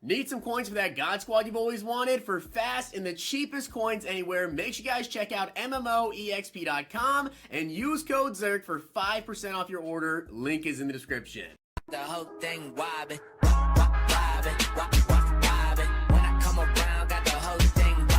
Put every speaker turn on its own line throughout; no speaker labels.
Need some coins for that God Squad you've always wanted? For fast and the cheapest coins anywhere, make sure you guys check out MMOEXP.com and use code ZERK for 5% off your order. Link is in the description.
The whole thing wobbin', wobbin', wobbin'. When I come around, got the whole thing wobbin'.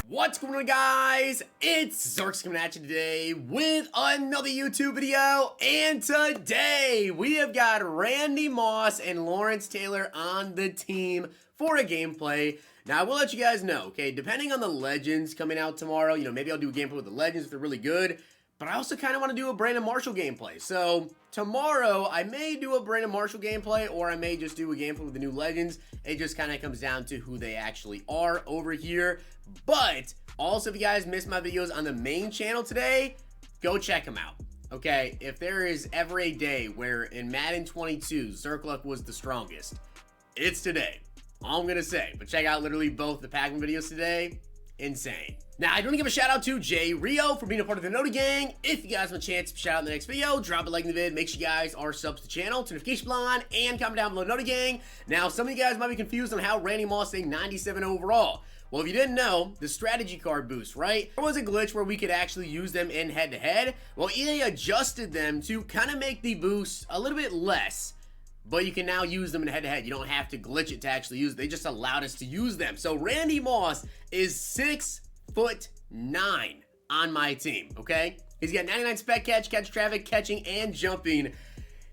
What's going on, guys? It's Zirksee coming at you today with another YouTube video, and today we have got Randy Moss and Lawrence Taylor on the team for a gameplay. Now, I will let you guys know, okay, depending on the Legends coming out tomorrow, maybe I'll do a gameplay with the Legends if they're really good, but I also kind of want to do a Brandon Marshall gameplay. So tomorrow, I may do a Brandon Marshall gameplay, or I may just do a gameplay with the new Legends. It just kind of comes down to who they actually are over here. But also, if you guys missed my videos on the main channel today, go check them out. Okay, if there is ever a day where in Madden 22, Zirksee was the strongest, it's today. All I'm going to say. But check out literally both the Pac-Man videos today. Insane. Now, I do want to give a shout out to Jay Rio for being a part of the Noti Gang. If you guys want a chance to shout out in the next video, drop a like in the vid. Make sure you guys are subs to the channel, turn notification bell on, and comment down below Noti Gang. Now, some of you guys might be confused on how Randy Moss is 97 overall. Well, if you didn't know, the strategy card boost, right? There was a glitch where we could actually use them in head-to-head. Well, EA adjusted them to kind of make the boost a little bit less. But you can now use them in head-to-head. You don't have to glitch it to actually use it. They just allowed us to use them. So Randy Moss is 6'9" on my team, okay? He's got 99 spec catch traffic, catching, and jumping.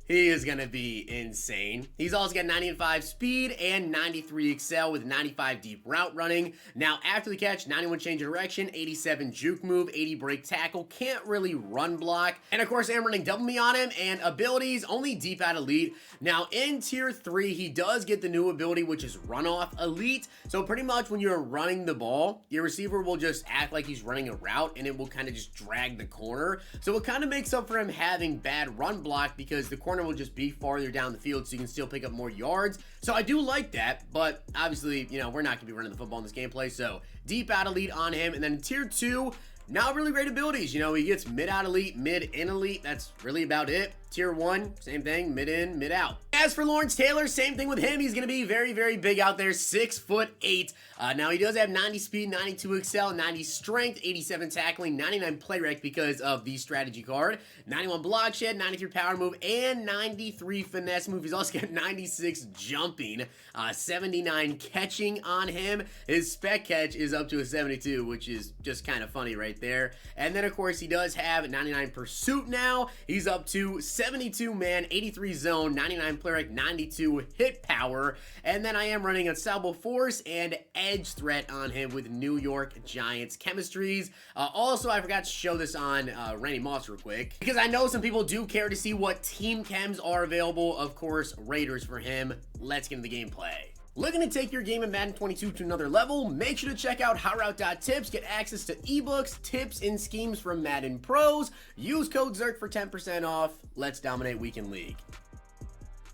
He is going to be insane. He's also got 95 speed and 93 excel with 95 deep route running. Now, after the catch, 91 change of direction, 87 juke move, 80 break tackle, can't really run block. And of course, I'm running double me on him, and abilities, only deep out elite. Now, in tier 3, he does get the new ability, which is run off elite. So pretty much when you're running the ball, your receiver will just act like he's running a route, and it will kind of just drag the corner. So it kind of makes up for him having bad run block, because the corner will just be farther down the field, so you can still pick up more yards. So I do like that, but obviously, we're not gonna be running the football in this gameplay. So deep out elite on him. And then in tier 2, not really great abilities. He gets mid out elite, mid in elite. That's really about it. Tier 1, same thing, mid in, mid out. As for Lawrence Taylor, same thing with him. He's going to be very, very big out there, 6'8". Now, he does have 90 speed, 92 excel, 90 strength, 87 tackling, 99 play rec because of the strategy card, 91 block shed, 93 power move, and 93 finesse move. He's also got 96 jumping, 79 catching on him. His spec catch is up to a 72, which is just kind of funny right there. And then, of course, he does have 99 pursuit now. He's up to 72 man, 83 zone, 99 play rec, 92 hit power. And then I am running unstoppable force and edge threat on him with New York Giants chemistries. Also, I forgot to show this on Randy Moss real quick, because I know some people do care to see what team chems are available. Of course, Raiders for him. Let's get into the gameplay. Looking to take your game in Madden 22 to another level? Make sure to check out HowRoute.Tips. Get access to ebooks, tips, and schemes from Madden pros. Use code ZERK for 10% off. Let's dominate Weekend League.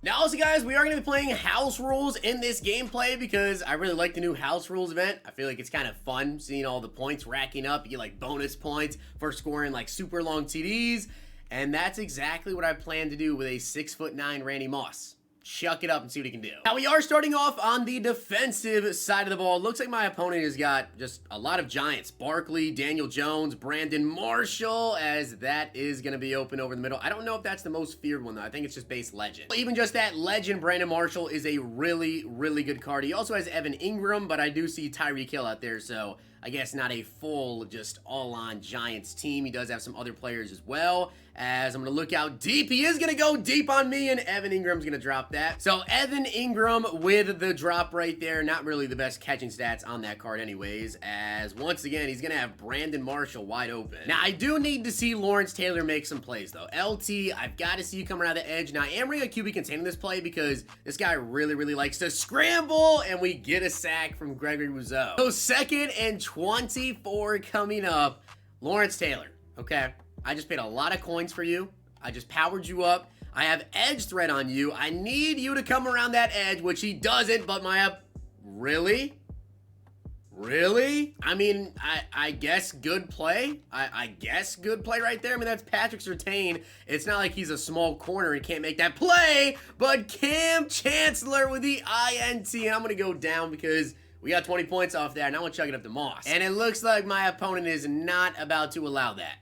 Now, also, guys, we are going to be playing house rules in this gameplay because I really like the new house rules event. I feel like it's kind of fun seeing all the points racking up. You get like bonus points for scoring like super long TDs. And that's exactly what I plan to do with a 6'9" Randy Moss. Chuck it up and see what he can do. Now, we are starting off on the defensive side of the ball. Looks like my opponent has got just a lot of Giants. Barkley, Daniel Jones, Brandon Marshall, as that is going to be open over the middle. I don't know if that's the most feared one, though. I think it's just base legend. But even just that legend, Brandon Marshall, is a really, really good card. He also has Evan Ingram, but I do see Tyreek Hill out there, so I guess not a full, just all-on Giants team. He does have some other players as well. As I'm going to look out deep. He is going to go deep on me, and Evan Ingram's going to drop that. So Evan Ingram with the drop right there. Not really the best catching stats on that card anyways, as once again, he's going to have Brandon Marshall wide open. Now, I do need to see Lawrence Taylor make some plays, though. LT, I've got to see you come around the edge. Now, I am running a QB containing this play because this guy really, really likes to scramble, and we get a sack from Gregory Rousseau. So 2nd and 24 coming up. Lawrence Taylor, okay? I just paid a lot of coins for you. I just powered you up. I have edge threat on you. I need you to come around that edge, which he doesn't, but really? Really? I mean, I guess good play. I guess good play right there. I mean, that's Patrick Surtain. It's not like he's a small corner. He can't make that play. But Cam Chancellor with the INT. I'm going to go down because we got 20 points off that. And I want to chuck it up to Moss. And it looks like my opponent is not about to allow that.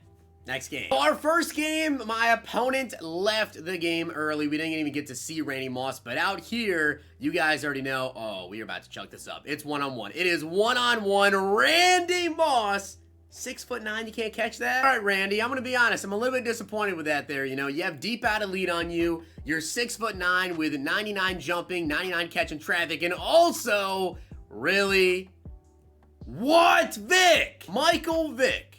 Next game. Our first game, my opponent left the game early. We didn't even get to see Randy Moss, but out here, you guys already know, oh, we are about to chuck this up. It's one-on-one. It is one-on-one. Randy Moss, 6'9", you can't catch that? All right, Randy, I'm going to be honest. I'm a little bit disappointed with that there. You know, you have deep out of lead on you. You're 6'9" with 99 jumping, 99 catching traffic, and also, really, what, Vic? Michael Vick.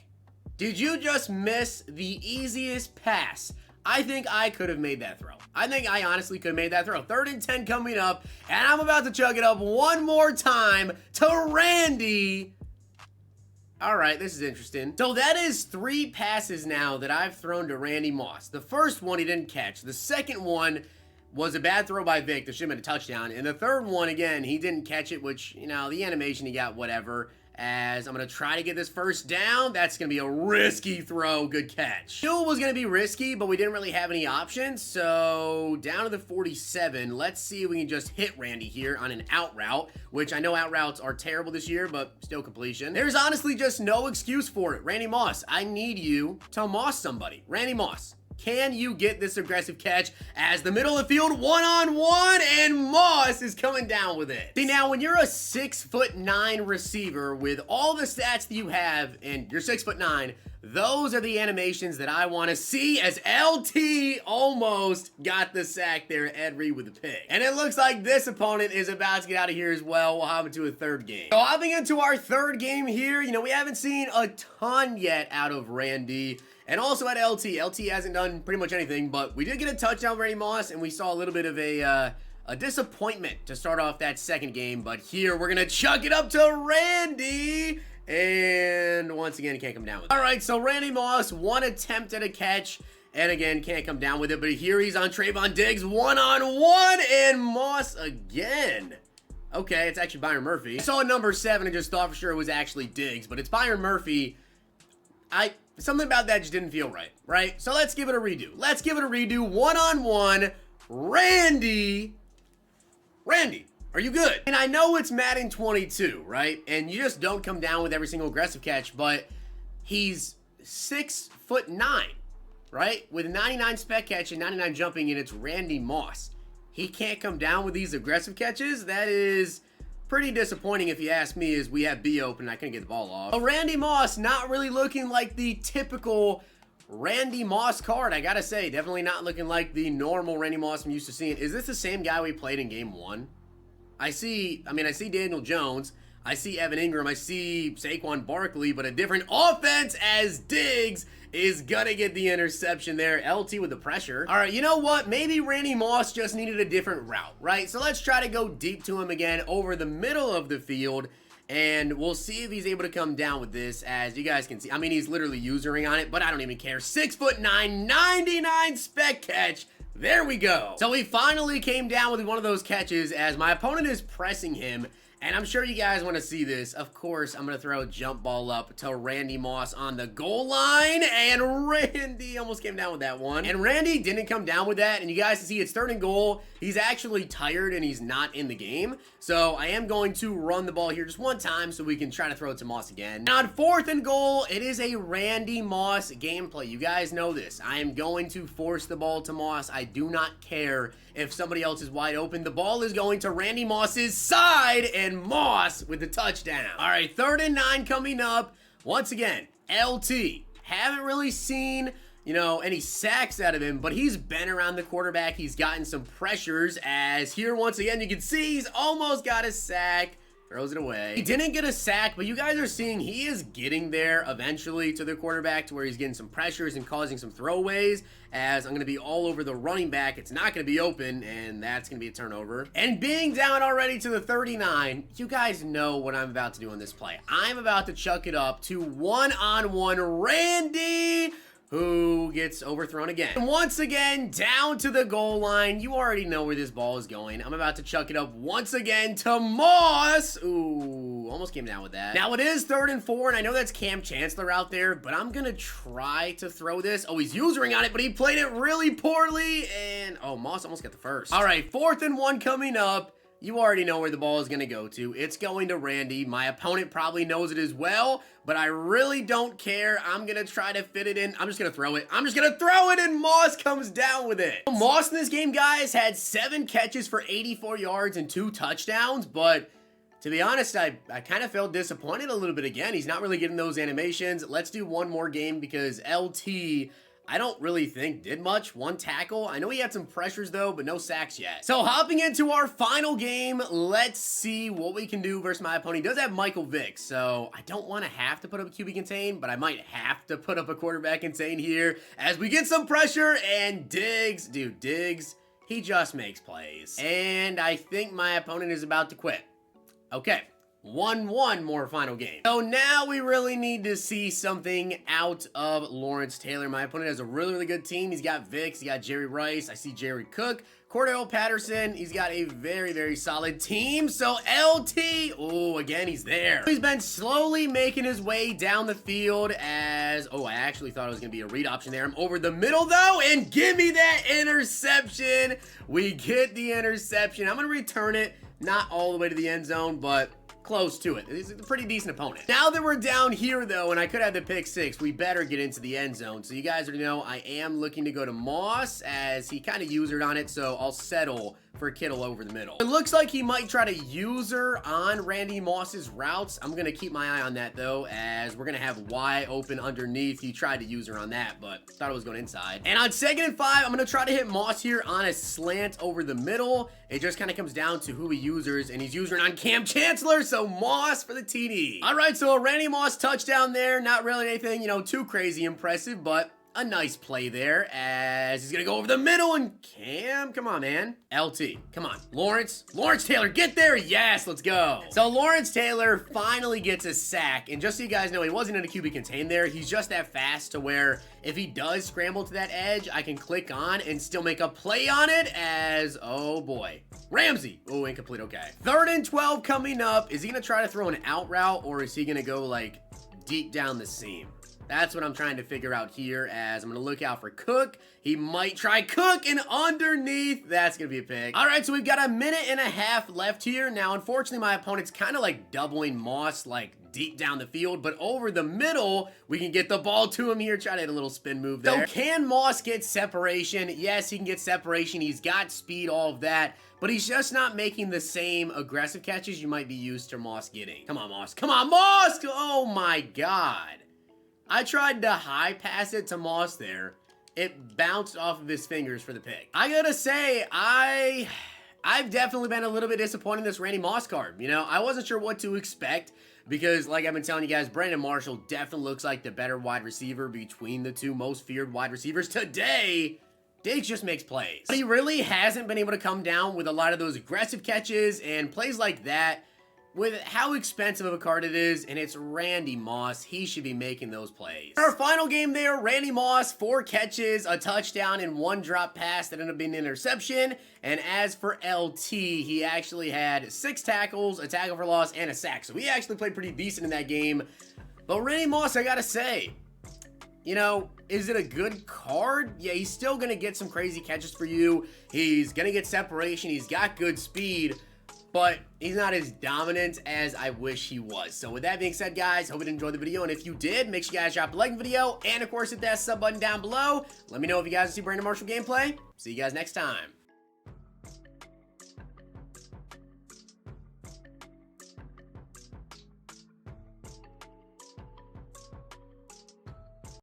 Did you just miss the easiest pass? I think I could have made that throw. I think I honestly could have made that throw. 3rd and 10 coming up, and I'm about to chuck it up one more time to Randy. All right, this is interesting. So that is 3 passes now that I've thrown to Randy Moss. The first one he didn't catch. The second one was a bad throw by Vic that should have been a touchdown. And the third one, again, he didn't catch it, which, you know, the animation he got, whatever. As I'm going to try to get this first down. That's going to be a risky throw. Good catch. Knew it was going to be risky, but we didn't really have any options. So down to the 47. Let's see if we can just hit Randy here on an out route, which I know out routes are terrible this year, but still completion. There's honestly just no excuse for it. Randy Moss, I need you to moss somebody. Randy Moss. Can you get this aggressive catch as the middle of the field one-on-one and Moss is coming down with it? See, now when you're a 6'9" receiver with all the stats that you have and you're 6'9", those are the animations that I want to see as LT almost got the sack there, Ed Reed with the pick. And it looks like this opponent is about to get out of here as well. We'll hop into a third game. So hopping into our third game here, you know, we haven't seen a ton yet out of Randy. And also at LT. LT hasn't done pretty much anything, but we did get a touchdown, Randy Moss, and we saw a little bit of a disappointment to start off that second game. But here, we're going to chuck it up to Randy. And once again, he can't come down with it. All right, so Randy Moss, 1 attempt at a catch. And again, can't come down with it. But here he's on Trayvon Diggs, one-on-one, and Moss again. Okay, it's actually Byron Murphy. I saw a number 7 and just thought for sure it was actually Diggs, but it's Byron Murphy. Something about that just didn't feel right? So let's give it a redo. Let's give it a redo. One-on-one. Randy, are you good? And I know it's Madden 22, right? And you just don't come down with every single aggressive catch, but he's 6'9", right? With 99 spec catch and 99 jumping, and it's Randy Moss. He can't come down with these aggressive catches. That is pretty disappointing if you ask me, as we have B open and I couldn't get the ball off. So Randy Moss not really looking like the typical Randy Moss card, I gotta say. Definitely not looking like the normal Randy Moss I'm used to seeing. Is this the same guy we played in game 1? I see Daniel Jones. I see Evan Ingram. I see Saquon Barkley, but a different offense as Diggs is gonna get the interception there. LT with the pressure. All right, you know what? Maybe Randy Moss just needed a different route, right? So let's try to go deep to him again over the middle of the field, and we'll see if he's able to come down with this. As you guys can see, I mean, he's literally usering on it, but I don't even care. 6'9", 99 spec catch. There we go. So he finally came down with one of those catches as my opponent is pressing him. And I'm sure you guys want to see this. Of course, I'm going to throw a jump ball up to Randy Moss on the goal line. And Randy almost came down with that one. And Randy didn't come down with that. And you guys can see it's 3rd and goal. He's actually tired and he's not in the game. So I am going to run the ball here just one time so we can try to throw it to Moss again. And on 4th and goal, it is a Randy Moss gameplay. You guys know this. I am going to force the ball to Moss. I do not care if somebody else is wide open. The ball is going to Randy Moss's side, and Moss with the touchdown. All right, 3rd and 9 coming up. Once again, LT. Haven't really seen, you know, any sacks out of him, but he's been around the quarterback. He's gotten some pressures, as here once again you can see he's almost got a sack. Throws it away. He didn't get a sack, but you guys are seeing he is getting there eventually to the quarterback, to where he's getting some pressures and causing some throwaways. As I'm going to be all over the running back. It's not going to be open, and that's going to be a turnover. And being down already to the 39, you guys know what I'm about to do on this play. I'm about to chuck it up to one-on-one Randy, who gets overthrown again. And once again, down to the goal line. You already know where this ball is going. I'm about to chuck it up once again to Moss. Ooh, almost came down with that. Now, it is 3rd and 4, and I know that's Cam Chancellor out there, but I'm going to try to throw this. Oh, he's usering on it, but he played it really poorly, and, oh, Moss almost got the first. All right, 4th and 1 coming up. You already know where the ball is going to go to. It's going to Randy. My opponent probably knows it as well, but I really don't care. I'm going to try to fit it in. I'm just going to throw it. I'm just going to throw it, and Moss comes down with it. Moss in this game, guys, had 7 catches for 84 yards and 2 touchdowns, but to be honest, I kind of felt disappointed a little bit again. He's not really getting those animations. Let's do one more game because LT, I don't really think did much. 1 tackle. I know he had some pressures though, but no sacks yet. So hopping into our final game, let's see what we can do versus my opponent. He does have Michael Vick, so I don't want to have to put up a QB contain, but I might have to put up a quarterback contain here as we get some pressure. And Diggs, dude, Diggs, he just makes plays. And I think my opponent is about to quit. Okay. 1-1 more final game. So now we really need to see something out of Lawrence Taylor. My opponent has a really good team. He's got Vicks, he's got Jerry Rice, I see Jerry Cook, Cordell Patterson. He's got a very solid team. So LT, oh, again, he's there. He's been slowly making his way down the field as, oh, I actually thought it was gonna be a read option there. I'm over the middle though, and give me that interception. We get the interception. I'm gonna return it, not all the way to the end zone, but close to it. He's a pretty decent opponent. Now that we're down here though, and I could have the pick 6, we better get into the end zone. So you guys already know I am looking to go to Moss as he kind of usered on it, so I'll settle for Kittle over the middle. It looks like he might try to user on Randy Moss's routes. I'm gonna keep my eye on that though, as we're gonna have Y open underneath. He tried to user on that, but thought it was going inside. And on 2nd and 5, I'm gonna try to hit Moss here on a slant over the middle. It just kind of comes down to who he users, and he's using on Cam Chancellor, so Moss for the TD. All right, so a Randy Moss touchdown there. Not really anything, you know, too crazy impressive, but a nice play there as he's gonna go over the middle, and Cam, come on, man. LT, come on. Lawrence Taylor, get there. Yes, let's go. So Lawrence Taylor finally gets a sack, and just so you guys know, he wasn't in a QB contain there. He's just that fast to where if he does scramble to that edge, I can click on and still make a play on it as, oh boy, Ramsey. Oh, incomplete, okay. 3rd and 12 coming up. Is he gonna try to throw an out route, or is he gonna go like deep down the seam? That's what I'm trying to figure out here as I'm going to look out for Cook. He might try Cook, and underneath, that's going to be a pick. All right, so we've got a 1.5 minutes left here. Now, unfortunately, my opponent's kind of like doubling Moss like deep down the field, but over the middle, we can get the ball to him here. Try to hit a little spin move there. So can Moss get separation? Yes, he can get separation. He's got speed, all of that, but he's just not making the same aggressive catches you might be used to Moss getting. Come on, Moss. Come on, Moss! Oh, my God. I tried to high pass it to Moss there. It bounced off of his fingers for the pick. I gotta say, I've definitely been a little bit disappointed in this Randy Moss card. You know, I wasn't sure what to expect because, like I've been telling you guys, Brandon Marshall definitely looks like the better wide receiver between the 2 most feared wide receivers today. Diggs just makes plays. But he really hasn't been able to come down with a lot of those aggressive catches and plays like that. With how expensive of a card it is, and it's Randy Moss, he should be making those plays. Our final game there, Randy Moss, 4 catches, a touchdown, and 1 drop pass that ended up being an interception. And as for LT, he actually had 6 tackles, a tackle for loss, and a sack. So he actually played pretty decent in that game. But Randy Moss, I gotta say, you know, is it a good card? Yeah, he's still gonna get some crazy catches for you. He's gonna get separation. He's got good speed, but he's not as dominant as I wish he was. So with that being said, guys, hope you enjoyed the video. And if you did, make sure you guys drop a like on the video. And of course, hit that sub button down below. Let me know if you guys see Brandon Marshall gameplay. See you guys next time.